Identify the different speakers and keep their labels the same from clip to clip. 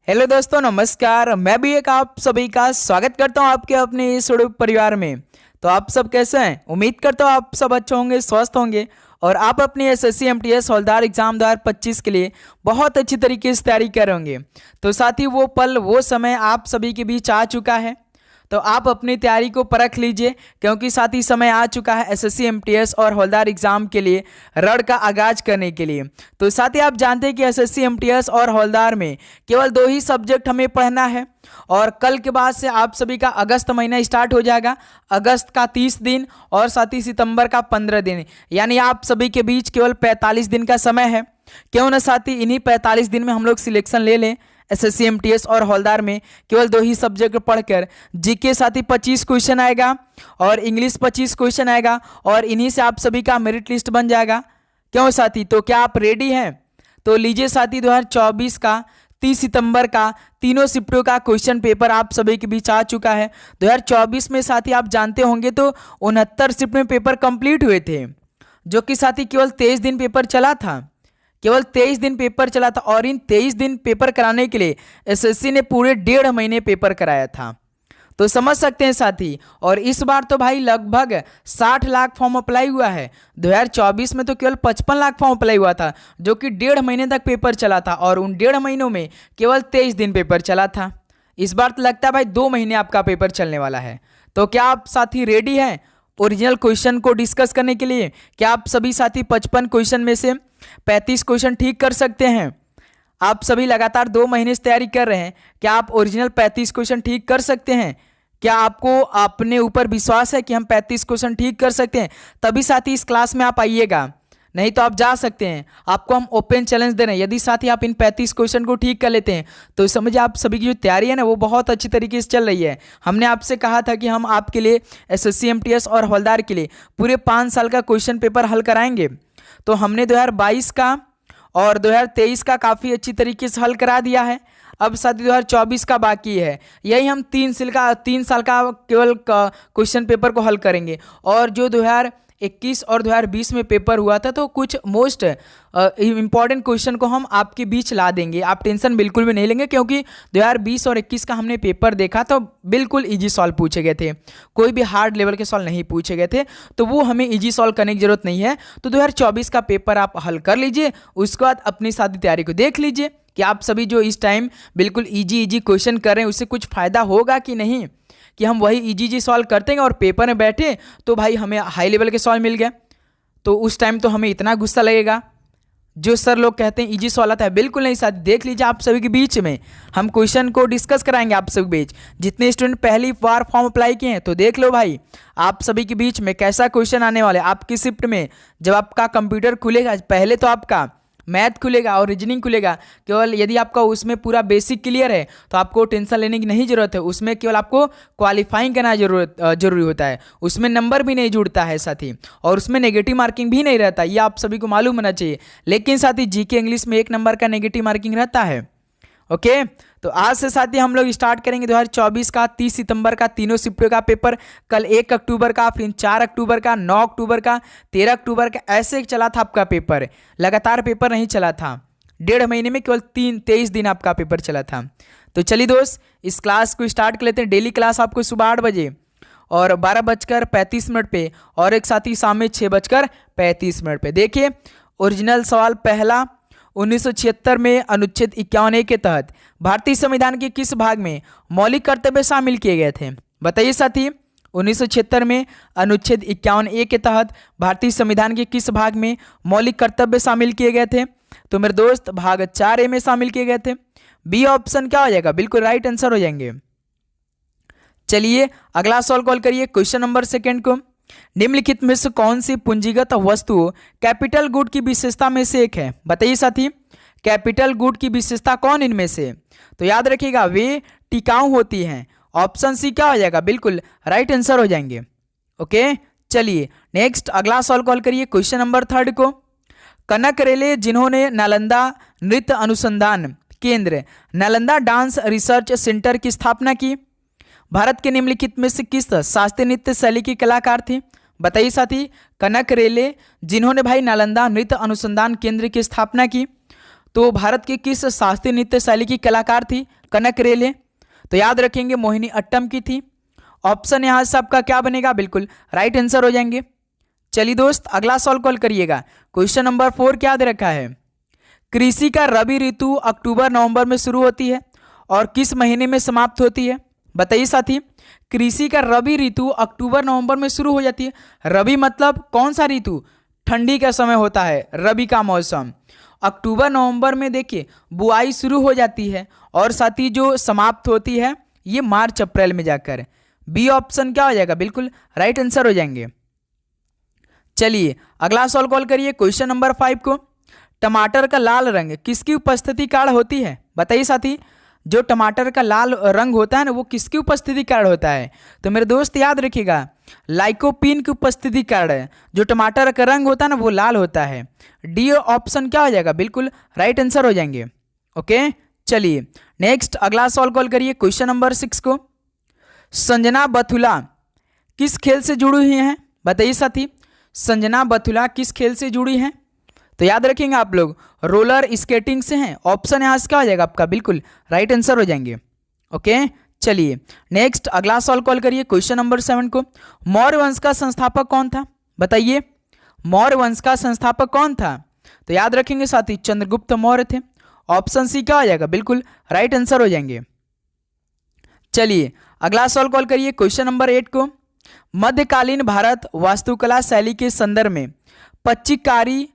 Speaker 1: Hello दोस्तों, नमस्कार। मैं भी एक आप सभी का स्वागत करता हूं आपके अपने इस यूट्यूब परिवार में। तो आप सब कैसे हैं? उम्मीद करता हूं आप सब अच्छे होंगे, स्वस्थ होंगे और आप अपनी एसएससी एमटीएस हवलदार एग्जाम 2025 के लिए बहुत अच्छी तरीके से तैयारी कर होंगे। तो साथ ही वो पल, वो समय आप सभी के बीच आ चुका है। तो आप अपनी तैयारी को परख लीजिए, क्योंकि साथ ही समय आ चुका है एसएससी एमटीएस और हवलदार एग्जाम के लिए रण का आगाज करने के लिए। तो साथ ही आप जानते हैं कि एसएससी एमटीएस और हवलदार में केवल 2 ही सब्जेक्ट हमें पढ़ना है और कल के बाद से आप सभी का अगस्त महीना स्टार्ट हो जाएगा। अगस्त का 30 दिन और साथ ही सितंबर का 15 दिन, यानी आप सभी के बीच केवल 45 दिन का समय है। क्यों ना साथ ही इन्हीं 45 दिन में हम लोग सिलेक्शन ले लें। एसएससी एमटीएस और हवलदार में केवल 2 ही सब्जेक्ट पढ़कर जीके साथ ही 25 क्वेश्चन आएगा और इंग्लिश 25 क्वेश्चन आएगा और इन्हीं से आप सभी का मेरिट लिस्ट बन जाएगा। क्यों साथी? तो क्या आप रेडी हैं? तो लीजिए साथी, 2024 का 30 सितंबर का तीनों शिफ्टों का क्वेश्चन पेपर आप सभी के बीच आ चुका है। 2024 में साथी आप जानते होंगे तो 69 शिफ्ट में पेपर कंप्लीट हुए थे, जो कि साथी केवल 23 दिन पेपर चला था। केवल 23 दिन पेपर चला था और इन 23 दिन पेपर कराने के लिए एसएससी ने पूरे 1.5 महीने पेपर कराया था। तो समझ सकते हैं साथी। और इस बार तो भाई लगभग 60 लाख फॉर्म अप्लाई हुआ है। 2024 में तो केवल 55 लाख फॉर्म अप्लाई हुआ था, जो कि 1.5 महीने तक पेपर चला था और उन 1.5 महीनों में केवल 23 दिन पेपर चला था। इस बार तो लगता है भाई 2 महीने आपका पेपर चलने वाला है। तो क्या आप साथी रेडी हैं ओरिजिनल क्वेश्चन को डिस्कस करने के लिए? क्या आप सभी साथी 55 क्वेश्चन में से 35 क्वेश्चन ठीक कर सकते हैं? आप सभी लगातार 2 महीने से तैयारी कर रहे हैं, क्या आप ओरिजिनल 35 क्वेश्चन ठीक कर सकते हैं? क्या आपको अपने ऊपर विश्वास है कि हम 35 क्वेश्चन ठीक कर सकते हैं? तभी साथी इस क्लास में आप आइएगा, नहीं तो आप जा सकते हैं। आपको हम ओपन चैलेंज दे रहे हैं। यदि साथी आप इन 35 क्वेश्चन को ठीक कर लेते हैं तो समझिए आप सभी की जो तैयारी है ना, वो बहुत अच्छी तरीके से चल रही है। हमने आपसे कहा था कि हम आपके लिए एसएससी एमटीएस और हवलदार के लिए पूरे 5 साल का क्वेश्चन पेपर हल कराएंगे। तो हमने 2022 का और 2023 का काफ़ी अच्छी तरीके से हल करा दिया है। अब साथी 2024 का बाकी है। यही हम 3 साल का केवल क्वेश्चन पेपर को हल करेंगे। और जो 2021 और 2020 में पेपर हुआ था, तो कुछ मोस्ट इम्पॉर्टेंट क्वेश्चन को हम आपके बीच ला देंगे। आप टेंशन बिल्कुल भी नहीं लेंगे, क्योंकि 2020 और 21 का हमने पेपर देखा तो बिल्कुल इजी सॉल्व पूछे गए थे, कोई भी हार्ड लेवल के सॉल्व नहीं पूछे गए थे। तो वो हमें इजी सॉल्व करने की जरूरत नहीं है। तो 2024 का पेपर आप हल कर लीजिए, उसके बाद अपनी सारी तैयारी को देख लीजिए कि आप सभी जो इस टाइम बिल्कुल इजी क्वेश्चन कर रहे हैं उससे कुछ फ़ायदा होगा कि नहीं, कि हम वही इजी सॉल्व करते हैं और पेपर में बैठे तो भाई हमें हाई लेवल के सॉल्व मिल गए, तो उस टाइम तो हमें इतना गुस्सा लगेगा। जो सर लोग कहते हैं इजी सॉल्व आता है, बिल्कुल नहीं साथी। देख लीजिए आप सभी के बीच में हम क्वेश्चन को डिस्कस कराएंगे आप सभी के बीच। जितने स्टूडेंट पहली बार फॉर्म अप्लाई किए हैं तो देख लो भाई आप सभी के बीच में कैसा क्वेश्चन आने वाला है। आपकी शिफ्ट में जब आपका कंप्यूटर खुलेगा, पहले तो आपका मैथ खुलेगा और रीजनिंग खुलेगा। केवल यदि आपका उसमें पूरा बेसिक क्लियर है तो आपको टेंशन लेने की नहीं ज़रूरत है। उसमें केवल आपको क्वालिफाइंग करना जरूरी होता है। उसमें नंबर भी नहीं जुड़ता है साथी, और उसमें नेगेटिव मार्किंग भी नहीं रहता, ये आप सभी को मालूम होना चाहिए। लेकिन साथी जीके इंग्लिश में 1 नंबर का नेगेटिव मार्किंग रहता है। ओके, तो आज से साथी हम लोग स्टार्ट करेंगे 2024 का 30 सितंबर का तीनों शिफ्टों का पेपर। कल 1 अक्टूबर का, फिर 4 अक्टूबर का, 9 अक्टूबर का, 13 अक्टूबर का, ऐसे चला था आपका पेपर। लगातार पेपर नहीं चला था, 1.5 महीने में केवल 23 दिन आपका पेपर चला था। तो चलिए दोस्त, इस क्लास को स्टार्ट कर लेते हैं। डेली क्लास आपको सुबह 8 बजे और 12:35 पे, और एक साथी शाम में 6:35 पे। देखिए ओरिजिनल सवाल पहला, 1976 में अनुच्छेद 51A के तहत भारतीय संविधान के किस भाग में मौलिक कर्तव्य शामिल किए गए थे? बताइए साथी, 1976 में अनुच्छेद 51A के तहत भारतीय संविधान के किस भाग में मौलिक कर्तव्य शामिल किए गए थे? तो मेरे दोस्त भाग 4A में शामिल किए गए थे। बी ऑप्शन क्या हो जाएगा? बिल्कुल राइट आंसर हो जाएंगे। चलिए अगला सवाल कॉल करिए, क्वेश्चन नंबर 2 को। निम्नलिखित में से कौन सी पूंजीगत वस्तु कैपिटल गुड की विशेषता में से एक है? बताइए साथी, कैपिटल गुड की विशेषता कौन इनमें से? तो याद रखिएगा वे टिकाऊ होती हैं। ऑप्शन सी क्या हो जाएगा? बिल्कुल राइट आंसर हो जाएंगे। ओके, चलिए नेक्स्ट अगला सवाल कॉल करिए, क्वेश्चन नंबर 3 को। कनक रेले जिन्होंने नालंदा नृत्य अनुसंधान केंद्र, नालंदा डांस रिसर्च सेंटर की स्थापना की, भारत के निम्नलिखित में से किस शास्त्रीय नृत्य शैली की कलाकार थे? बताइए साथी, कनक रेले जिन्होंने भाई नालंदा नृत्य अनुसंधान केंद्र की स्थापना की। तो भारत की किस शास्त्रीय नृत्य शैली की कलाकार थी? कनक रेले। तो याद रखेंगे मोहिनी अट्टम की थी। ऑप्शन यहाँ से आपका क्या बनेगा? बिल्कुल राइट आंसर हो जाएंगे। चलिए दोस्त अगला सवाल कॉल करिएगा। क्वेश्चन नंबर 4 क्या दे रखा है? कृषि का रबी ऋतु अक्टूबर नवंबर में शुरू होती है और किस महीने में समाप्त होती है? बताइए साथी। कृषि का रबी ऋतु अक्टूबर नवंबर में शुरू हो जाती है। रबी मतलब कौन सा ऋतु? ठंडी का समय होता है, रबी का मौसम। अक्टूबर नवंबर में देखिए बुआई शुरू हो जाती है और साथ ही जो समाप्त होती है ये मार्च अप्रैल में जाकर। बी ऑप्शन क्या हो जाएगा? बिल्कुल राइट आंसर हो जाएंगे। चलिए अगला सवाल कॉल करिए। क्वेश्चन नंबर 5 को, टमाटर का लाल रंग किसकी उपस्थिति कारण होती है? बताइए साथी। जो टमाटर का लाल रंग होता है ना वो किसकी उपस्थिति कारण होता है? तो मेरे दोस्त याद रखिएगा लाइकोपीन की उपस्थिति कारण है जो टमाटर का रंग होता है ना वो लाल होता है। डी ऑप्शन क्या हो जाएगा? बिल्कुल राइट आंसर हो जाएंगे। ओके चलिए नेक्स्ट अगला सवाल कॉल करिए। क्वेश्चन नंबर 6 को, संजना बथुला किस खेल से जुड़ी हुई हैं? बताइए साथी। संजना बथुला किस खेल से जुड़ी हैं? तो याद रखेंगे आप लोग रोलर स्केटिंग से हैं। ऑप्शन यहाँ से क्या हो जाएगा आपका? बिल्कुल राइट आंसर हो जाएंगे। ओके चलिए नेक्स्ट अगला सवाल कॉल करिए। क्वेश्चन नंबर 7 को, मौर्य वंश का संस्थापक कौन था? बताइए मौर्य वंश का संस्थापक कौन था? तो याद रखेंगे साथी चंद्रगुप्त मौर्य थे। ऑप्शन सी क्या हो जाएगा? बिल्कुल राइट आंसर हो जाएंगे। चलिए अगला सवाल कॉल करिए। क्वेश्चन नंबर 8 को, मध्यकालीन भारत वास्तुकला शैली के संदर्भ में पच्चीकारी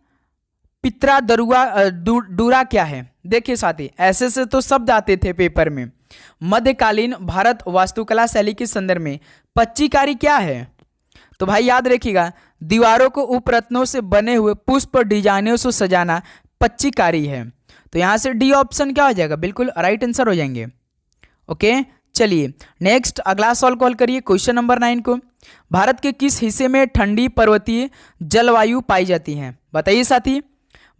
Speaker 1: पित्रा दरुआ डूरा क्या है? देखिए साथी ऐसे से तो शब्द आते थे पेपर में। मध्यकालीन भारत वास्तुकला शैली के संदर्भ में पच्चीकारी क्या है? तो भाई याद रखिएगा दीवारों को उपरत्नों से बने हुए पुष्प डिजाइनों से सजाना पच्चीकारी है। तो यहाँ से डी ऑप्शन क्या हो जाएगा? बिल्कुल राइट आंसर हो जाएंगे। ओके चलिए नेक्स्ट अगला सवाल कॉल करिए। क्वेश्चन नंबर 9 को, भारत के किस हिस्से में ठंडी पर्वतीय जलवायु पाई जाती है? बताइए साथी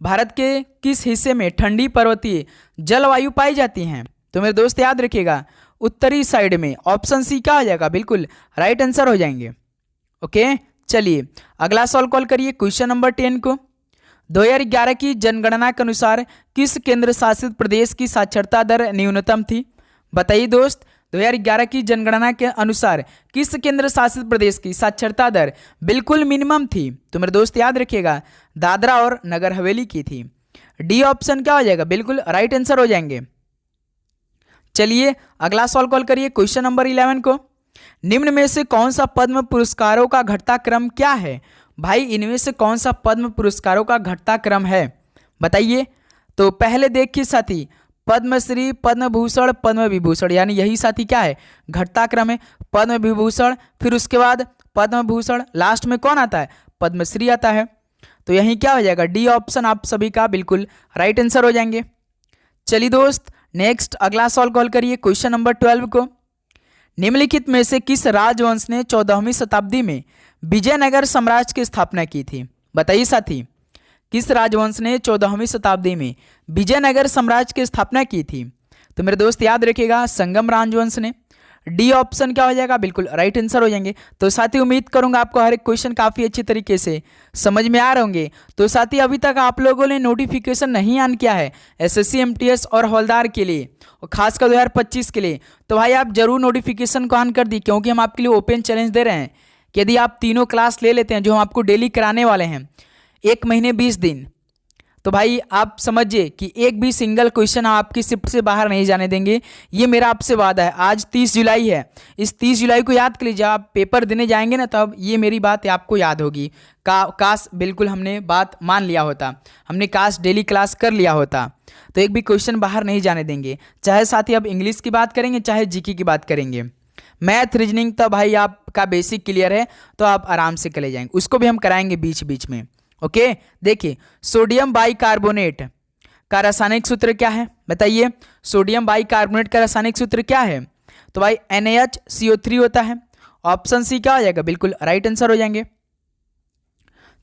Speaker 1: भारत के किस हिस्से में ठंडी पर्वतीय जलवायु पाई जाती हैं? तो मेरे दोस्त याद रखिएगा उत्तरी साइड में। ऑप्शन सी क्या हो जाएगा? बिल्कुल राइट आंसर हो जाएंगे। ओके चलिए अगला सवाल कॉल करिए। क्वेश्चन नंबर 10 को, 2011 की जनगणना के अनुसार किस केंद्र शासित प्रदेश की साक्षरता दर न्यूनतम थी? बताइए दोस्त 2011 की जनगणना के अनुसार किस केंद्र शासित प्रदेश की साक्षरता दर बिल्कुल मिनिमम थी? तो मेरे दोस्त याद रखिएगा दादरा और नगर हवेली की थी। डी ऑप्शन क्या हो जाएगा? बिल्कुल राइट आंसर हो जाएंगे। चलिए अगला सवाल कॉल करिए। क्वेश्चन नंबर 11 को, निम्न में से कौन सा पद्म पुरस्कारों का घटता क्रम क्या है? भाई इनमें से कौन सा पद्म पुरस्कारों का घटता क्रम है? बताइए। तो पहले देखिए साथी पद्मश्री, पद्म भूषण, पद्म विभूषण, यानी यही साथी क्या है? घटता क्रम है। पद्म विभूषण, फिर उसके बाद पद्म भूषण, लास्ट में कौन आता है? पद्मश्री आता है। तो यही क्या हो जाएगा? डी ऑप्शन आप सभी का बिल्कुल राइट आंसर हो जाएंगे। चलिए दोस्त नेक्स्ट अगला सवाल कॉल करिए। क्वेश्चन नंबर 12 को, निम्नलिखित में से किस राजवंश ने 14वीं शताब्दी में विजयनगर साम्राज्य की स्थापना की थी? बताइए साथी किस राजवंश ने 14वीं शताब्दी में विजयनगर साम्राज्य की स्थापना की थी? तो मेरे दोस्त याद रखिएगा संगम राजवंश ने। डी ऑप्शन क्या हो जाएगा? बिल्कुल राइट आंसर हो जाएंगे। तो साथी उम्मीद करूंगा आपको हर एक क्वेश्चन काफ़ी अच्छी तरीके से समझ में आ रहे होंगे। तो साथी अभी तक आप लोगों ने नोटिफिकेशन नहीं ऑन किया है एसएससी एमटीएस और हवलदार के लिए और खासकर 2025 के लिए, तो भाई आप जरूर नोटिफिकेशन को ऑन कर दी, क्योंकि हम आपके लिए ओपन चैलेंज दे रहे हैं कि यदि आप तीनों क्लास ले लेते हैं जो हम आपको डेली कराने वाले हैं 1 महीने 20 दिन, तो भाई आप समझिए कि एक भी सिंगल क्वेश्चन आपकी शिफ्ट से बाहर नहीं जाने देंगे। ये मेरा आपसे वादा है। आज 30 जुलाई है, इस 30 जुलाई को याद कर लीजिए। आप पेपर देने जाएंगे ना तब ये मेरी बात आपको याद होगी। काश बिल्कुल हमने बात मान लिया होता, हमने काश डेली क्लास कर लिया होता, तो एक भी क्वेश्चन बाहर नहीं जाने देंगे। चाहे साथी आप इंग्लिश की बात करेंगे चाहे जीके की बात करेंगे। मैथ रीजनिंग तो भाई आपका बेसिक क्लियर है तो आप आराम से चले जाएंगे, उसको भी हम कराएंगे बीच बीच में। ओके देखिए सोडियम बाइकार्बोनेट का रासायनिक सूत्र क्या है? बताइए सोडियम बाइकार्बोनेट का रासायनिक सूत्र क्या है? तो भाई NaHCO3 होता है। ऑप्शन सी क्या हो जाएगा? बिल्कुल राइट आंसर हो जाएंगे।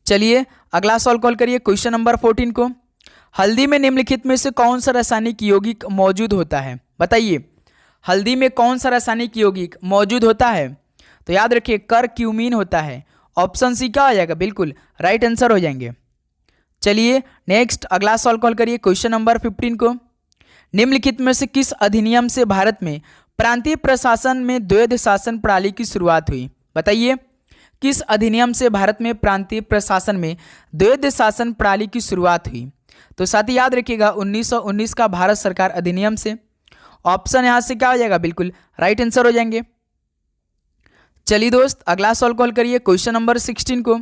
Speaker 1: चलिए अगला सवाल कॉल करिए। क्वेश्चन नंबर 14 को, हल्दी में निम्नलिखित में से कौन सा रासायनिक यौगिक मौजूद होता है? बताइए हल्दी में कौन सा रासायनिक यौगिक मौजूद होता है? तो याद रखिए करक्यूमिन होता है। ऑप्शन सी क्या हो जाएगा? बिल्कुल राइट आंसर हो जाएंगे। चलिए नेक्स्ट अगला सवाल कॉल करिए क्वेश्चन नंबर 15 को। निम्नलिखित में से किस अधिनियम से भारत में प्रांतीय प्रशासन में द्वैध शासन प्रणाली की शुरुआत हुई? बताइए किस अधिनियम से भारत में प्रांतीय प्रशासन में द्वैध शासन प्रणाली की शुरुआत हुई? तो साथ ही याद रखिएगा 1919 का भारत सरकार अधिनियम से। ऑप्शन यहां से क्या हो जाएगा? बिल्कुल राइट आंसर हो जाएंगे। चलिए दोस्त अगला सवाल कॉल करिए क्वेश्चन नंबर 16 को।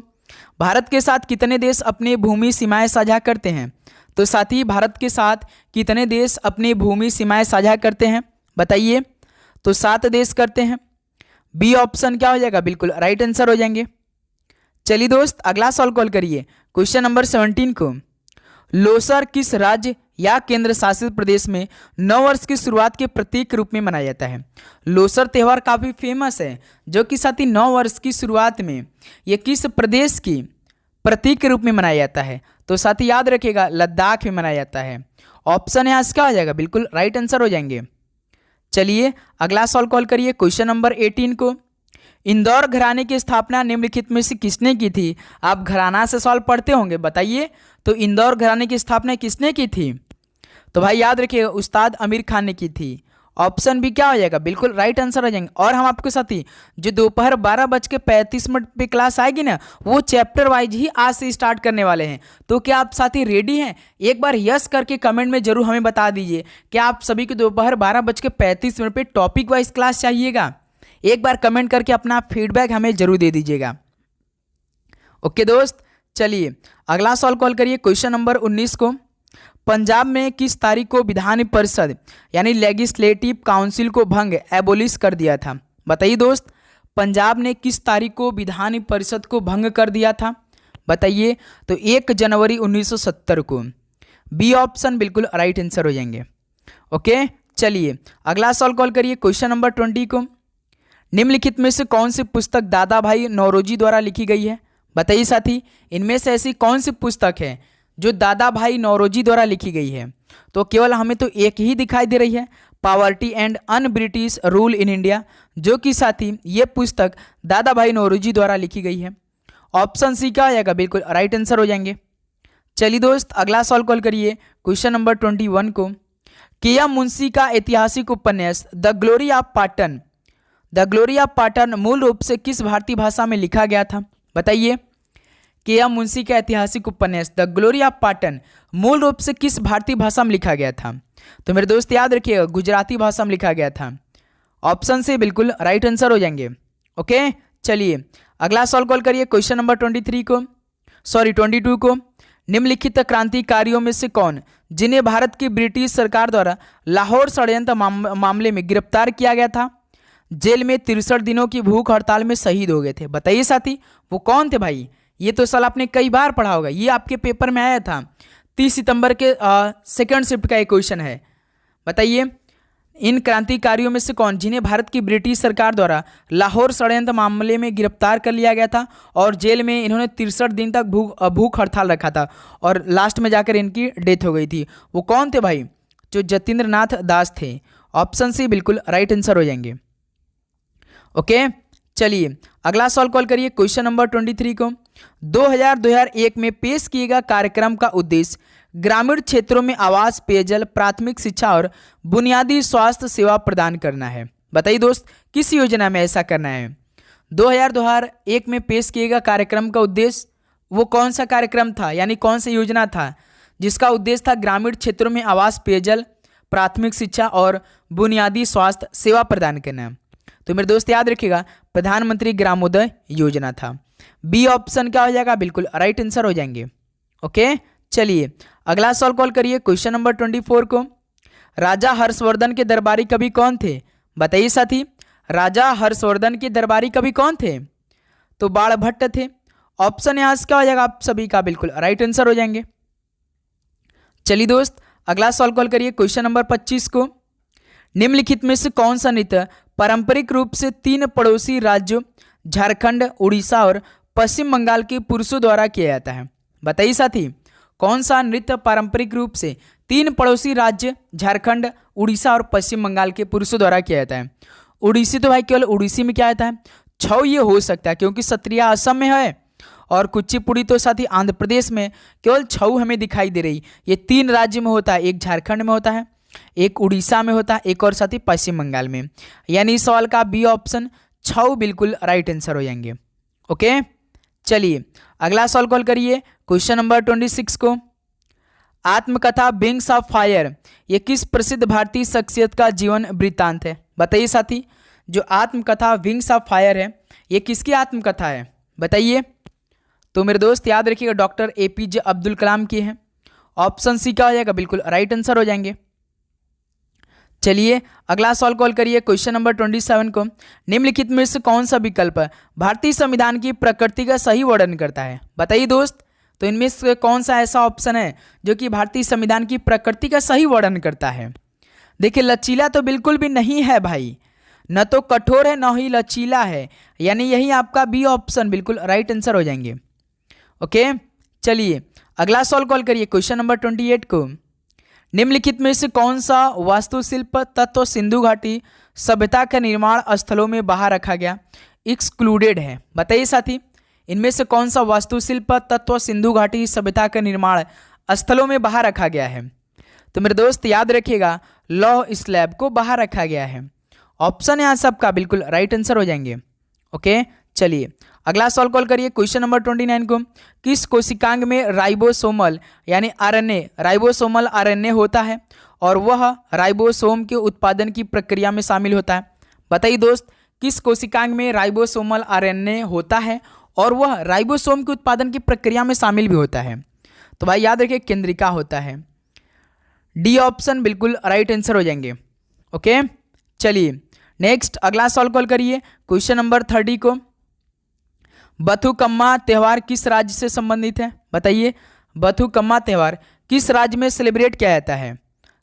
Speaker 1: भारत के साथ कितने देश अपनी भूमि सीमाएं साझा करते हैं? तो साथ ही भारत के साथ कितने देश अपनी भूमि सीमाएं साझा करते हैं? बताइए। तो 7 देश करते हैं। बी ऑप्शन क्या हो जाएगा? बिल्कुल राइट आंसर हो जाएंगे। चलिए दोस्त अगला सवाल कॉल करिए क्वेश्चन नंबर 17 को। लोसर किस राज्य या केंद्र शासित प्रदेश में नववर्ष की शुरुआत के प्रतीक रूप में मनाया जाता है? लोसर त्यौहार काफी फेमस है, जो कि साथ ही नववर्ष की शुरुआत में यह किस प्रदेश की प्रतीक रूप में मनाया जाता है? तो साथ ही याद रखिएगा लद्दाख में मनाया जाता है। ऑप्शन यहाँ से क्या हो जाएगा? बिल्कुल राइट आंसर हो जाएंगे। चलिए अगला सवाल कॉल करिए क्वेश्चन नंबर 18 को। इंदौर घराने की स्थापना निम्नलिखित में से किसने की थी? आप घराना से सवाल पढ़ते होंगे, बताइए तो इंदौर घराने की स्थापना किसने की थी? तो भाई याद रखिएगा उस्ताद आमिर खान ने की थी। ऑप्शन भी क्या हो जाएगा? बिल्कुल राइट आंसर हो जाएंगे। और हम आपके साथ ही जो दोपहर 12:35 पे क्लास आएगी ना, वो चैप्टर वाइज ही आज से स्टार्ट करने वाले हैं। तो क्या आप साथी रेडी हैं? एक बार यस करके कमेंट में जरूर हमें बता दीजिए कि आप सभी को दोपहर 12:35 पे टॉपिक वाइज क्लास चाहिएगा। एक बार कमेंट करके अपना फीडबैक हमें जरूर दे दीजिएगा। ओके दोस्त, चलिए अगला सवाल कॉल करिए क्वेश्चन नंबर 19 को। पंजाब में किस तारीख को विधान परिषद यानी लेजिस्लेटिव काउंसिल को भंग एबोलिश कर दिया था? बताइए दोस्त पंजाब ने किस तारीख को विधान परिषद को भंग कर दिया था? बताइए। तो 1 जनवरी 1970 को। बी ऑप्शन बिल्कुल राइट आंसर हो जाएंगे। ओके चलिए अगला सवाल कॉल करिए क्वेश्चन नंबर 20 को। निम्नलिखित में से कौन सी पुस्तक दादा भाई नौरोजी द्वारा लिखी गई है? बताइए साथी इनमें से ऐसी कौन सी पुस्तक है जो दादा भाई नौरोजी द्वारा लिखी गई है? तो केवल हमें तो एक ही दिखाई दे रही है, poverty and un British rule in India, जो कि साथी ये पुस्तक दादा भाई नौरोजी द्वारा लिखी गई है। ऑप्शन सी क्या हो जाएगा? बिल्कुल राइट आंसर हो जाएंगे। चलिए दोस्त अगला सवाल कॉल करिए क्वेश्चन नंबर 21 को। के.एम. मुंशी का ऐतिहासिक उपन्यास द ग्लोरी ऑफ पाटन मूल रूप से किस भारतीय भाषा में लिखा गया था? बताइए। के.एम. मुंशी का ऐतिहासिक उपन्यास द ग्लोरी ऑफ पाटन मूल रूप से किस भारतीय भाषा में लिखा गया था? तो मेरे दोस्त याद रखिएगा गुजराती भाषा में लिखा गया था। ऑप्शन से बिल्कुल राइट आंसर हो जाएंगे। ओके चलिए अगला सवाल कॉल करिए क्वेश्चन नंबर 22 को। निम्नलिखित क्रांतिकारियों में से कौन जिन्हें भारत की ब्रिटिश सरकार द्वारा लाहौर षड्यंत्र मामले में गिरफ्तार किया गया था, जेल में 63 दिनों की भूख हड़ताल में शहीद हो गए थे? बताइए साथी वो कौन थे भाई? ये तो साल आपने कई बार पढ़ा होगा, ये आपके पेपर में आया था 30 सितंबर के सेकंड शिफ्ट का एक क्वेश्चन है। बताइए इन क्रांतिकारियों में से कौन जिन्हें भारत की ब्रिटिश सरकार द्वारा लाहौर षड्यंत्र मामले में गिरफ्तार कर लिया गया था और जेल में इन्होंने 63 दिन तक भूख हड़ताल रखा था और लास्ट में जाकर इनकी डेथ हो गई थी? वो कौन थे भाई? जो जतीन्द्र नाथ दास थे। ऑप्शन सी बिल्कुल राइट आंसर हो जाएंगे। ओके चलिए अगला सवाल कॉल करिए क्वेश्चन नंबर 23 को। 2001 में पेश किए गए कार्यक्रम का उद्देश्य ग्रामीण क्षेत्रों में आवास, पेयजल, प्राथमिक शिक्षा और बुनियादी स्वास्थ्य सेवा प्रदान करना है। बताइए दोस्त किस योजना में ऐसा करना है? 2001 में पेश किए गए कार्यक्रम का उद्देश्य वो कौन सा कार्यक्रम था यानी कौन सा योजना था जिसका उद्देश्य था ग्रामीण क्षेत्रों में आवास, पेयजल, प्राथमिक शिक्षा और बुनियादी स्वास्थ्य सेवा प्रदान करना? तो मेरे दोस्त याद रखिएगा प्रधानमंत्री ग्रामोदय योजना था। बी ऑप्शन क्या हो जाएगा? बिल्कुल राइट आंसर हो जाएंगे। ओके चलिए अगला सवाल कॉल करिए क्वेश्चन नंबर 24 को। राजा हर्षवर्धन के दरबारी कवि कौन थे? बताइए साथी राजा हर्षवर्धन के दरबारी कवि कौन थे? तो बाणभट्ट थे। ऑप्शन यहाँ से क्या हो जाएगा आप सभी का? बिल्कुल राइट आंसर हो जाएंगे। चलिए दोस्त अगला सवाल कॉल करिए क्वेश्चन नंबर 25 को। निम्नलिखित में से कौन सा नृत्य पारंपरिक रूप से 3 पड़ोसी राज्यों झारखंड, उड़ीसा और पश्चिम बंगाल के पुरुषों द्वारा किया जाता है? बताइए साथी कौन सा नृत्य पारंपरिक रूप से 3 पड़ोसी राज्य झारखंड, उड़ीसा और पश्चिम बंगाल के पुरुषों द्वारा किया जाता है? उड़ीसी तो भाई केवल उड़ीसी में क्या आता है? छौ ये हो सकता है क्योंकि सत्रिया असम में है और कुचिपुड़ी तो साथी आंध्र प्रदेश में। केवल छऊ हमें दिखाई दे रही। ये 3 राज्य में होता है, एक झारखंड में होता है, एक उड़ीसा में होता है, एक और साथी पश्चिम बंगाल में। यानी इस सवाल का बी ऑप्शन छऊ बिल्कुल राइट आंसर हो जाएंगे। ओके, चलिए अगला सवाल कॉल करिए क्वेश्चन नंबर 26 को। आत्मकथा विंग्स ऑफ फायर ये किस प्रसिद्ध भारतीय शख्सियत का जीवन वृत्तांत है? बताइए साथी, जो आत्मकथा विंग्स ऑफ फायर है ये किसकी आत्मकथा है? बताइए। तो मेरे दोस्त याद रखिएगा डॉक्टर APJ अब्दुल कलाम की है। ऑप्शन सी क्या हो जाएगा? बिल्कुल राइट आंसर हो जाएंगे। चलिए अगला सवाल कॉल करिए क्वेश्चन नंबर 27 को। निम्नलिखित में से कौन सा विकल्प भारतीय संविधान की प्रकृति का सही वर्णन करता है? बताइए दोस्त, तो इनमें से कौन सा ऐसा ऑप्शन है जो कि भारतीय संविधान की प्रकृति का सही वर्णन करता है? देखिए लचीला तो बिल्कुल भी नहीं है भाई, न तो कठोर है न ही लचीला है, यानी यही आपका बी ऑप्शन बिल्कुल राइट आंसर हो जाएंगे। ओके, चलिए अगला सवाल कॉल करिए क्वेश्चन नंबर 28 को। निम्नलिखित में से कौन सा वास्तुशिल्प तत्व सिंधु घाटी सभ्यता के निर्माण स्थलों में बाहर रखा गया, एक्सक्लूडेड है? बताइए साथी, इनमें से कौन सा वास्तुशिल्प तत्व सिंधु घाटी सभ्यता के निर्माण स्थलों में बाहर रखा गया है? तो मेरे दोस्त याद रखिएगा लौह स्लैब को बाहर रखा गया है। ऑप्शन यहाँ सबका बिल्कुल राइट आंसर हो जाएंगे। ओके, चलिए अगला सवाल कॉल करिए क्वेश्चन नंबर 29 को। किस कोशिकांग में राइबोसोमल यानी आरएनए राइबोसोमल आरएनए होता है और वह राइबोसोम के उत्पादन की प्रक्रिया में शामिल होता है? बताइए दोस्त, किस कोशिकांग में राइबोसोमल आरएनए होता है और वह राइबोसोम के उत्पादन की प्रक्रिया में शामिल भी होता है? तो भाई याद रखिए केंद्रिका होता है। डी ऑप्शन बिल्कुल राइट आंसर हो जाएंगे। ओके, चलिए नेक्स्ट अगला सवाल कॉल करिए क्वेश्चन नंबर 30 को। बथुकम्मा त्यौहार किस राज्य से संबंधित है? बताइए, बथुकम्मा त्यौहार किस राज्य में सेलिब्रेट किया जाता है?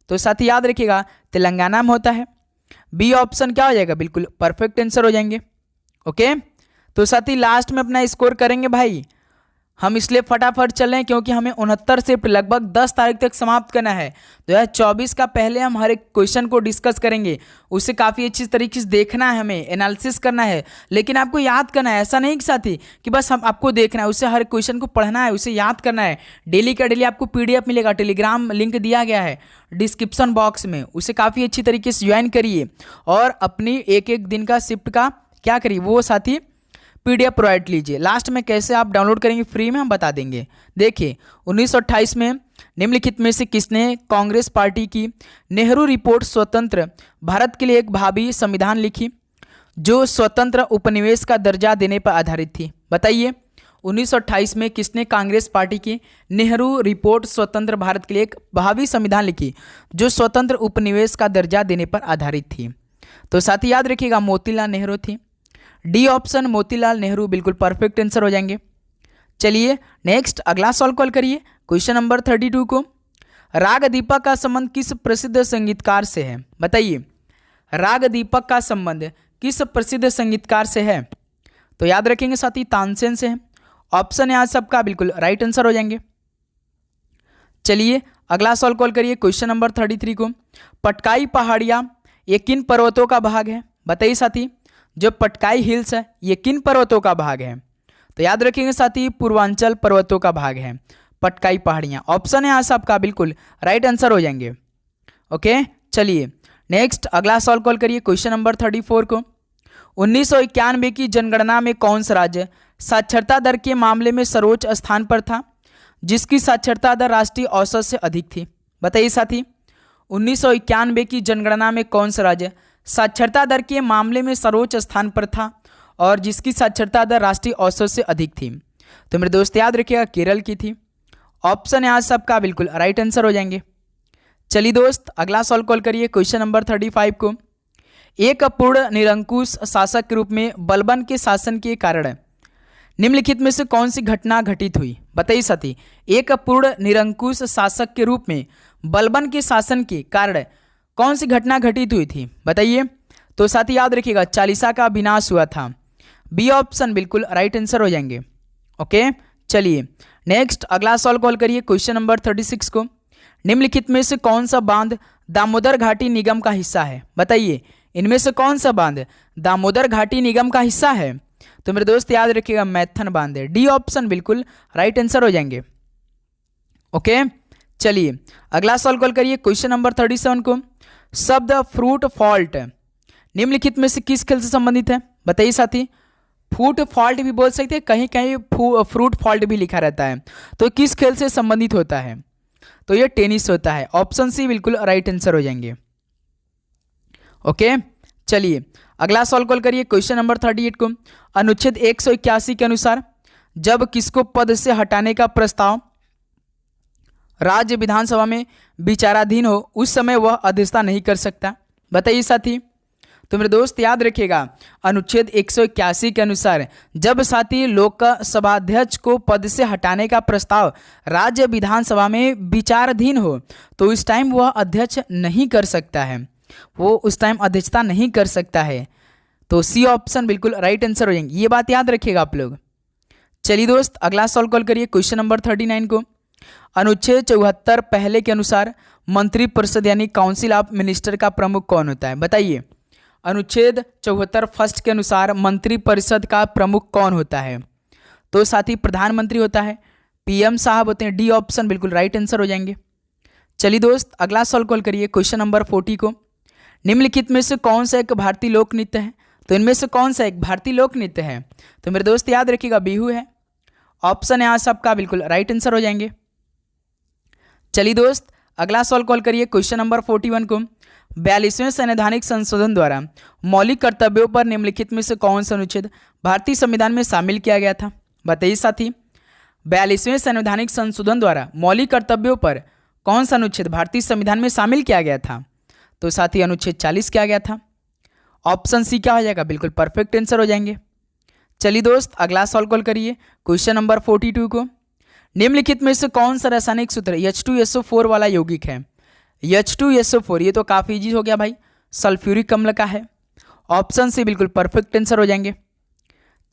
Speaker 1: तो साथ ही याद रखिएगा तेलंगाना में होता है। बी ऑप्शन क्या हो जाएगा? बिल्कुल परफेक्ट आंसर हो जाएंगे। ओके, तो साथ ही लास्ट में अपना स्कोर करेंगे भाई। हम इसलिए फटाफट चल रहे हैं क्योंकि हमें 69 शिफ्ट लगभग 10 तारीख तक समाप्त करना है। 2024 का पहले हम हर एक क्वेश्चन को डिस्कस करेंगे, उसे काफ़ी अच्छी तरीके से देखना है, हमें एनालिसिस करना है, लेकिन आपको याद करना है। ऐसा नहीं कि साथी कि बस हम आपको देखना है, उसे हर क्वेश्चन को पढ़ना है, उसे याद करना है। डेली का डेली आपको PDF मिलेगा, टेलीग्राम लिंक दिया गया है डिस्क्रिप्शन बॉक्स में, उसे काफ़ी अच्छी तरीके से ज्वाइन करिए और अपनी एक एक दिन का शिफ्ट का क्या करिए वो साथी PDF प्रोवाइड लीजिए। लास्ट में कैसे आप डाउनलोड करेंगे फ्री में हम बता देंगे। देखिए 1928 में निम्नलिखित में से किसने कांग्रेस पार्टी की नेहरू रिपोर्ट स्वतंत्र भारत के लिए एक भावी संविधान लिखी जो स्वतंत्र उपनिवेश का दर्जा देने पर आधारित थी? बताइए, 1928 में किसने कांग्रेस पार्टी की नेहरू रिपोर्ट स्वतंत्र भारत के लिए एक भावी संविधान लिखी जो स्वतंत्र उपनिवेश का दर्जा देने पर आधारित थी? तो साथ ही याद रखिएगा मोतीलाल नेहरू थी। डी ऑप्शन मोतीलाल नेहरू बिल्कुल परफेक्ट आंसर हो जाएंगे। चलिए नेक्स्ट अगला सवाल कॉल करिए क्वेश्चन नंबर 32 को। राग दीपक का संबंध किस प्रसिद्ध संगीतकार से है? बताइए, राग दीपक का संबंध किस प्रसिद्ध संगीतकार से है? तो याद रखेंगे साथी तानसेन से है। ऑप्शन यहाँ सबका बिल्कुल राइट आंसर हो जाएंगे। चलिए अगला सवाल कॉल करिए क्वेश्चन नंबर 33 को। पटकाई पहाड़ियाँ ये किन पर्वतों का भाग है? बताइए साथी, जो पटकाई हिल्स है ये किन पर्वतों का भाग है? तो याद रखेंगे साथी पूर्वांचल पर्वतों का भाग है पटकाई पहाड़ियाँ। ऑप्शन है यहाँ सबका बिल्कुल राइट आंसर हो जाएंगे। ओके, चलिए नेक्स्ट अगला सवाल कॉल करिए क्वेश्चन नंबर 34 को। 1991 की जनगणना में कौन सा राज्य साक्षरता दर के मामले में सर्वोच्च स्थान पर था जिसकी साक्षरता दर राष्ट्रीय औसत से अधिक थी? बताइए साथी, 1991 की जनगणना में कौन सा राज्य साक्षरता दर के मामले में सर्वोच्च स्थान पर था और जिसकी साक्षरता दर राष्ट्रीय औसत से अधिक थी? तो मेरे दोस्त याद रखिएगा केरल की थी। ऑप्शन यहाँ सबका बिल्कुल राइट आंसर हो जाएंगे। चलिए दोस्त अगला सवाल कॉल करिए क्वेश्चन नंबर 35 को। एक पूर्ण निरंकुश शासक के रूप में बलबन के शासन के कारण निम्नलिखित में से कौन सी घटना घटित हुई? बताइए साथी, एक पूर्ण निरंकुश शासक के रूप में बलबन के शासन के कारण कौन सी घटना घटित हुई थी? बताइए। तो साथी याद रखिएगा चालीसा का विनाश हुआ था। बी ऑप्शन बिल्कुल राइट आंसर हो जाएंगे। ओके, चलिए नेक्स्ट अगला सवाल कॉल करिए क्वेश्चन नंबर 36 को। निम्नलिखित में से कौन सा बांध दामोदर घाटी निगम का हिस्सा है? बताइए, इनमें से कौन सा बांध दामोदर घाटी निगम का हिस्सा है? तो मेरे दोस्त याद रखिएगा मैथन बांध है। डी ऑप्शन बिल्कुल राइट आंसर हो जाएंगे। ओके, चलिए अगला सवाल कॉल करिए क्वेश्चन नंबर 37 को। शब्द फ्रूट फॉल्ट निम्नलिखित में से किस खेल से संबंधित है? बताइए साथी। फूट फॉल्ट भी बोल सकते हैं, कहीं कहीं फ्रूट फॉल्ट भी लिखा रहता है। तो किस खेल से संबंधित होता है? तो ये टेनिस होता है। ऑप्शन सी बिल्कुल राइट आंसर हो जाएंगे। ओके, चलिए अगला सवाल कॉल करिए क्वेश्चन नंबर 38 को। अनुच्छेद 181 के अनुसार जब किसको पद से हटाने का प्रस्ताव राज्य विधानसभा में विचाराधीन हो उस समय वह अध्यक्षता नहीं कर सकता। बताइए साथी। तो मेरे दोस्त याद रखिएगा अनुच्छेद 181 के अनुसार जब साथी लोकसभा अध्यक्ष को पद से हटाने का प्रस्ताव राज्य विधानसभा में विचाराधीन हो तो इस टाइम वह अध्यक्ष नहीं कर सकता है, वो उस टाइम अध्यक्षता नहीं कर सकता है। तो सी ऑप्शन बिल्कुल राइट आंसर हो जाएंगे। ये बात याद रखिएगा आप लोग। चलिए दोस्त अगला सवाल कॉल करिए क्वेश्चन नंबर 39 को। अनुच्छेद 74 पहले के अनुसार मंत्रिपरिषद यानी काउंसिल ऑफ मिनिस्टर का प्रमुख कौन होता है? बताइए। अनुच्छेद 74 फर्स्ट के अनुसार मंत्रिपरिषद का प्रमुख कौन होता है? तो साथी प्रधानमंत्री होता है, पीएम साहब होते हैं। डी ऑप्शन बिल्कुल राइट आंसर हो जाएंगे। चलिए दोस्त अगला सवाल कॉल करिए क्वेश्चन नंबर 40 को। निम्नलिखित में से कौन सा एक भारतीय लोक नृत्य है? तो इनमें से कौन सा एक भारतीय लोक नृत्य है? तो मेरे दोस्त याद रखिएगा बिहू है। ऑप्शन यहाँ सबका बिल्कुल राइट आंसर हो जाएंगे। चलिए दोस्त अगला सवाल कॉल करिए क्वेश्चन नंबर 41 को। 42वें संवैधानिक संशोधन द्वारा मौलिक कर्तव्यों पर निम्नलिखित में से कौन सा अनुच्छेद भारतीय संविधान में शामिल किया गया था? बताइए साथी। 42वें संवैधानिक संशोधन द्वारा मौलिक कर्तव्यों पर कौन सा अनुच्छेद भारतीय संविधान में शामिल किया गया था? तो साथी अनुच्छेद 40 किया गया था। ऑप्शन सी क्या हो जाएगा? बिल्कुल परफेक्ट आंसर हो जाएंगे। चलिए दोस्त अगला सवाल कॉल करिए क्वेश्चन नंबर 42 को। निम्नलिखित में से कौन सा रासायनिक सूत्र H2SO4 वाला यौगिक है? H2SO4 ये तो काफ़ी इजी हो गया भाई, सल्फ्यूरिक अम्ल का है। ऑप्शन सी बिल्कुल परफेक्ट आंसर हो जाएंगे।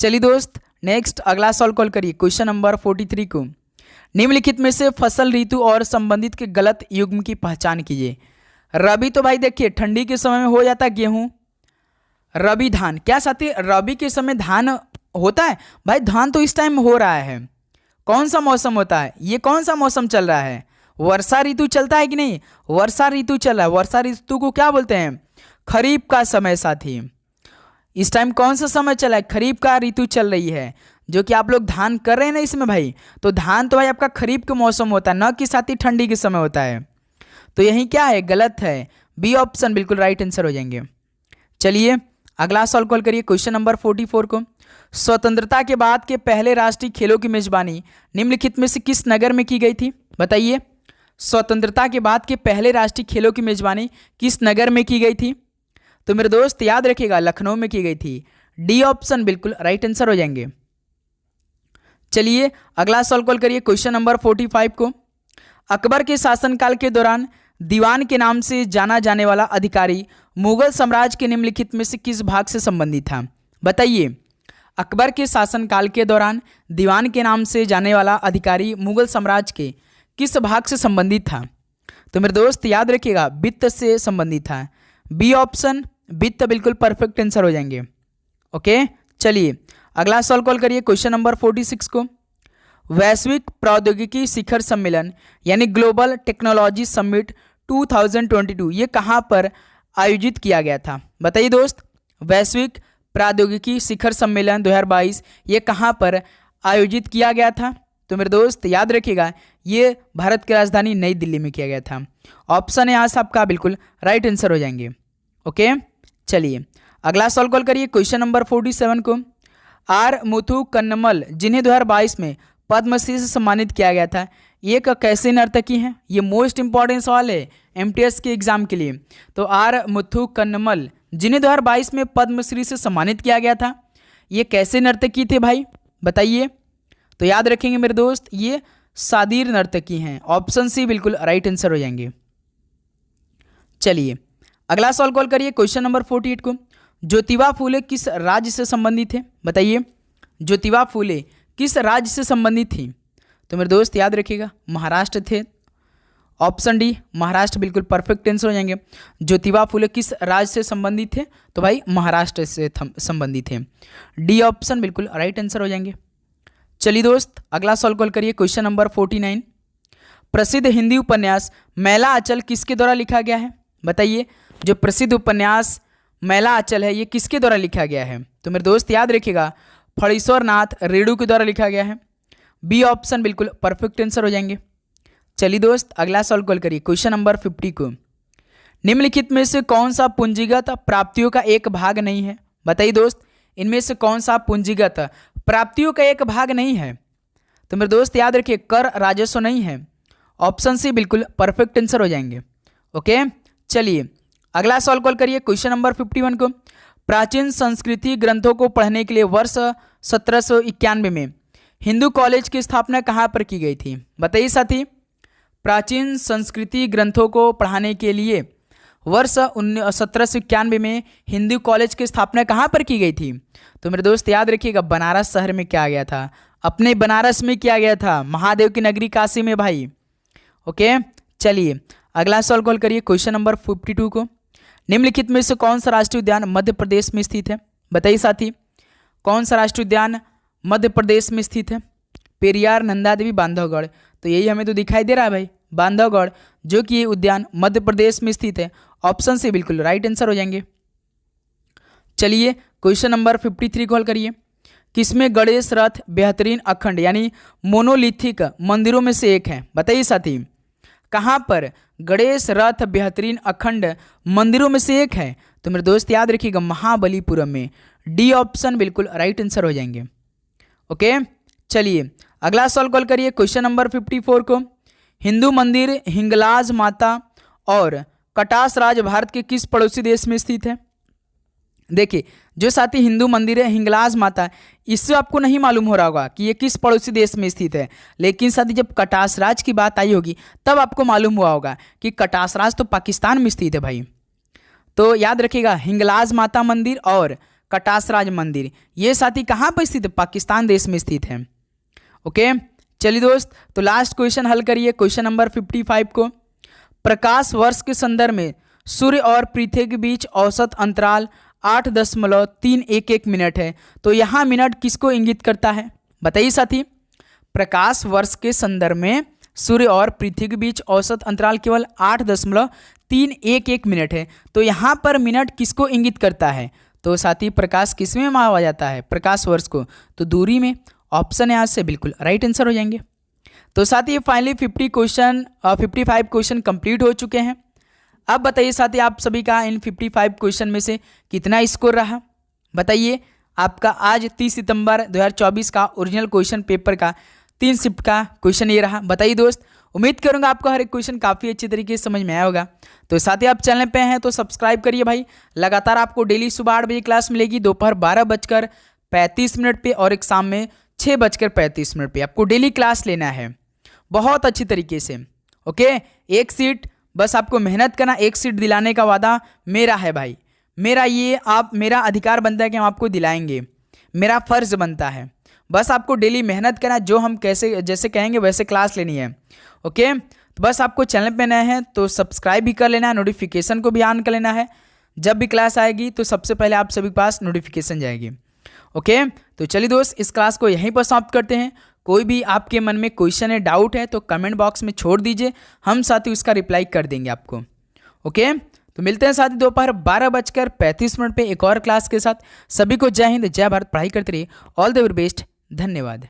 Speaker 1: चलिए दोस्त नेक्स्ट अगला सवाल कॉल करिए क्वेश्चन नंबर 43 को। निम्नलिखित में से फसल ऋतु और संबंधित के गलत युग्म की पहचान कीजिए। रबी तो भाई देखिए ठंडी के समय में हो जाता है गेहूँ। रबी धान क्या साथी? रबी के समय धान होता है भाई? धान तो इस टाइम हो रहा है। कौन सा मौसम होता है? ये कौन सा मौसम चल रहा है? वर्षा ऋतु चलता है कि नहीं? वर्षा ऋतु चल रहा है। वर्षा ऋतु को क्या बोलते हैं? खरीफ का समय साथी। इस टाइम कौन सा समय चला है? खरीफ का ऋतु चल रही है। जो कि आप लोग धान कर रहे हैं ना इसमें भाई, तो धान तो भाई आपका खरीफ का मौसम होता है, न कि साथी ठंडी के समय होता है। तो यही क्या है? गलत है। बी ऑप्शन बिल्कुल राइट आंसर हो जाएंगे। चलिए अगला सवाल कॉल करिए क्वेश्चन नंबर 44 को। स्वतंत्रता के बाद के पहले राष्ट्रीय खेलों की मेजबानी निम्नलिखित में से किस नगर में की गई थी? बताइए। स्वतंत्रता के बाद के पहले राष्ट्रीय खेलों की मेजबानी किस नगर में की गई थी? तो मेरे दोस्त याद रखिएगा लखनऊ में की गई थी। डी ऑप्शन बिल्कुल राइट आंसर हो जाएंगे। चलिए अगला सवाल कॉल करिए क्वेश्चन नंबर 45 को। अकबर के शासनकाल के दौरान दीवान के नाम से जाना जाने वाला अधिकारी मुगल साम्राज्य के निम्नलिखित में से किस भाग से संबंधित था? बताइए। अकबर के शासनकाल के दौरान दीवान के नाम से जाने वाला अधिकारी मुगल साम्राज्य के किस भाग से संबंधित था? तो मेरे दोस्त याद रखिएगा वित्त से संबंधित था। बी ऑप्शन वित्त बिल्कुल परफेक्ट आंसर हो जाएंगे। ओके, चलिए अगला सवाल कॉल करिए क्वेश्चन नंबर 46 को। वैश्विक प्रौद्योगिकी शिखर सम्मेलन यानी ग्लोबल टेक्नोलॉजी समिट 2022 ये कहाँ पर आयोजित किया गया था? बताइए दोस्त। वैश्विक प्रौद्योगिकी शिखर सम्मेलन 2022 ये कहाँ पर आयोजित किया गया था? तो मेरे दोस्त याद रखिएगा ये भारत की राजधानी नई दिल्ली में किया गया था। ऑप्शन यहाँ से आपका बिल्कुल राइट आंसर हो जाएंगे। ओके, चलिए अगला सवाल कॉल करिए क्वेश्चन नंबर 47 को। आर मुथु कन्नमल जिन्हें 2022 में पद्मश्री से सम्मानित किया गया था, ये एक कैसे नर्तकी हैं? ये मोस्ट इंपॉर्टेंट सवाल है एमटीएस के एग्जाम के लिए। तो आर मुथु कन्नमल जिन्हें 2022 में पद्मश्री से सम्मानित किया गया था, ये कैसे नर्तकी थे भाई? बताइए। तो याद रखेंगे मेरे दोस्त ये सादीर नर्तकी हैं। ऑप्शन सी बिल्कुल राइट आंसर हो जाएंगे। चलिए अगला सवाल कॉल करिए क्वेश्चन नंबर 48 को। ज्योतिबा फूले किस राज्य से संबंधित थे? बताइए। ज्योतिबा फूले किस राज्य से संबंधित थी? तो मेरे दोस्त याद रखिएगा महाराष्ट्र थे। ऑप्शन डी महाराष्ट्र बिल्कुल परफेक्ट आंसर हो जाएंगे। ज्योतिबा फुले किस राज्य से संबंधित थे? तो भाई महाराष्ट्र से संबंधित थे। डी ऑप्शन बिल्कुल राइट आंसर हो जाएंगे। चलिए दोस्त अगला सॉल्व कॉल करिए। क्वेश्चन नंबर 49, प्रसिद्ध हिंदी उपन्यास मैला आंचल किसके द्वारा लिखा गया है? बताइए, जो प्रसिद्ध उपन्यास मैला आंचल है ये किसके द्वारा लिखा गया है? तो मेरे दोस्त याद रखिएगा, फणीश्वर नाथ रेणु के द्वारा लिखा गया है। बी ऑप्शन बिल्कुल परफेक्ट आंसर हो जाएंगे। चलिए दोस्त अगला सॉल्व कॉल करिए। क्वेश्चन नंबर 50 को, निम्नलिखित में से कौन सा पूंजीगत प्राप्तियों का एक भाग नहीं है? बताइए दोस्त, इनमें से कौन सा पूंजीगत प्राप्तियों का एक भाग नहीं है? तो मेरे दोस्त याद रखिए, कर राजस्व नहीं है। ऑप्शन सी बिल्कुल परफेक्ट आंसर हो जाएंगे। ओके, चलिए अगला सॉल्व कॉल करिए। क्वेश्चन नंबर 51 को, प्राचीन संस्कृति ग्रंथों को पढ़ने के लिए वर्ष 1791 में हिंदू कॉलेज की स्थापना कहाँ पर की गई थी? बताइए साथी, प्राचीन संस्कृति ग्रंथों को पढ़ाने के लिए वर्ष 1791 में हिंदू कॉलेज की स्थापना कहाँ पर की गई थी? तो मेरे दोस्त याद रखिएगा, बनारस शहर में किया गया था। अपने बनारस में किया गया था, महादेव की नगरी काशी में भाई। ओके, चलिए अगला सवाल कॉल करिए। क्वेश्चन नंबर 52 को, निम्नलिखित में से कौन सा राष्ट्रीय उद्यान मध्य प्रदेश में स्थित है? बताइए साथी, कौन सा राष्ट्रीय उद्यान मध्य प्रदेश में स्थित है? पेरियार, नंदा देवी, बांधवगढ़। तो यही हमें तो दिखाई दे रहा है भाई, बांधवगढ़, जो कि ये उद्यान मध्य प्रदेश में स्थित है। ऑप्शन से बिल्कुल राइट आंसर हो जाएंगे। चलिए क्वेश्चन नंबर 53 कॉल करिए। किसमें गणेश रथ बेहतरीन अखंड यानी मोनोलिथिक मंदिरों में से एक है? बताइए साथी, कहाँ पर गणेश रथ बेहतरीन अखंड मंदिरों में से एक है? तो मेरे दोस्त याद रखिएगा, महाबलीपुरम में। डी ऑप्शन बिल्कुल राइट आंसर हो जाएंगे। ओके, चलिए अगला सवाल कॉल करिए। क्वेश्चन नंबर 54 को, हिंदू मंदिर हिंगलाज माता और कटास राज भारत के किस पड़ोसी देश में स्थित है? देखिए, जो साथी हिंदू मंदिर है हिंगलाज माता, इससे आपको नहीं मालूम हो रहा होगा कि ये किस पड़ोसी देश में स्थित है, लेकिन साथी जब कटास राज की बात आई होगी तब आपको मालूम हुआ होगा कि कटास राज तो पाकिस्तान में स्थित है भाई। तो याद रखिएगा, हिंगलाज माता मंदिर और कटास राज मंदिर ये साथी कहाँ पर स्थित है? पाकिस्तान देश में स्थित है। ओके, चलिए दोस्त, तो लास्ट क्वेश्चन हल करिए। क्वेश्चन नंबर 55 को, प्रकाश वर्ष के संदर्भ में सूर्य और पृथ्वी के बीच औसत अंतराल 8.311 मिनट है। तो यहाँ मिनट किसको इंगित करता है? बताइए साथी, प्रकाश वर्ष के संदर्भ में सूर्य और पृथ्वी के बीच औसत अंतराल केवल 8.311 मिनट है। तो यहाँ पर मिनट किसको इंगित करता है? तो साथी प्रकाश किस में मापा जाता है? प्रकाश वर्ष को। तो दूरी में। ऑप्शन यहाँ से बिल्कुल राइट आंसर हो जाएंगे। तो साथी फाइनली 55 क्वेश्चन कंप्लीट हो चुके हैं। अब बताइए साथी, आप सभी का इन 55 क्वेश्चन में से कितना स्कोर रहा? बताइए, आपका आज 30 सितंबर 2024 का ओरिजिनल क्वेश्चन पेपर का 3 शिफ्ट का क्वेश्चन ये रहा। बताइए दोस्त, उम्मीद करूंगा आपको हर एक क्वेश्चन काफ़ी अच्छी तरीके से समझ में आया होगा। तो साथ ही आप चैनल पे हैं तो सब्सक्राइब करिए भाई। लगातार आपको डेली सुबह 8 बजे क्लास मिलेगी, दोपहर 12:35 पे और एक शाम में 6:35 पे आपको डेली क्लास लेना है बहुत अच्छी तरीके से। ओके, एक सीट बस आपको मेहनत करना, एक सीट दिलाने का वादा मेरा है भाई। मेरा अधिकार बनता है कि हम आपको दिलाएंगे, मेरा फर्ज बनता है। बस आपको डेली मेहनत करना, जो हम जैसे कहेंगे वैसे क्लास लेनी है। ओके, तो बस आपको चैनल पे नए हैं तो सब्सक्राइब भी कर लेना है, नोटिफिकेशन को भी ऑन कर लेना है। जब भी क्लास आएगी तो सबसे पहले आप सभी के पास नोटिफिकेशन जाएगी। ओके, तो चलिए दोस्त, इस क्लास को यहीं पर समाप्त करते हैं। कोई भी आपके मन में क्वेश्चन है, डाउट है तो कमेंट बॉक्स में छोड़ दीजिए, हम साथ ही उसका रिप्लाई कर देंगे आपको। ओके, तो मिलते हैं साथ ही दोपहर 12:35 पे एक और क्लास के साथ। सभी को जय हिंद, जय भारत, पढ़ाई करते रहिए। ऑल द वेरी बेस्ट, धन्यवाद।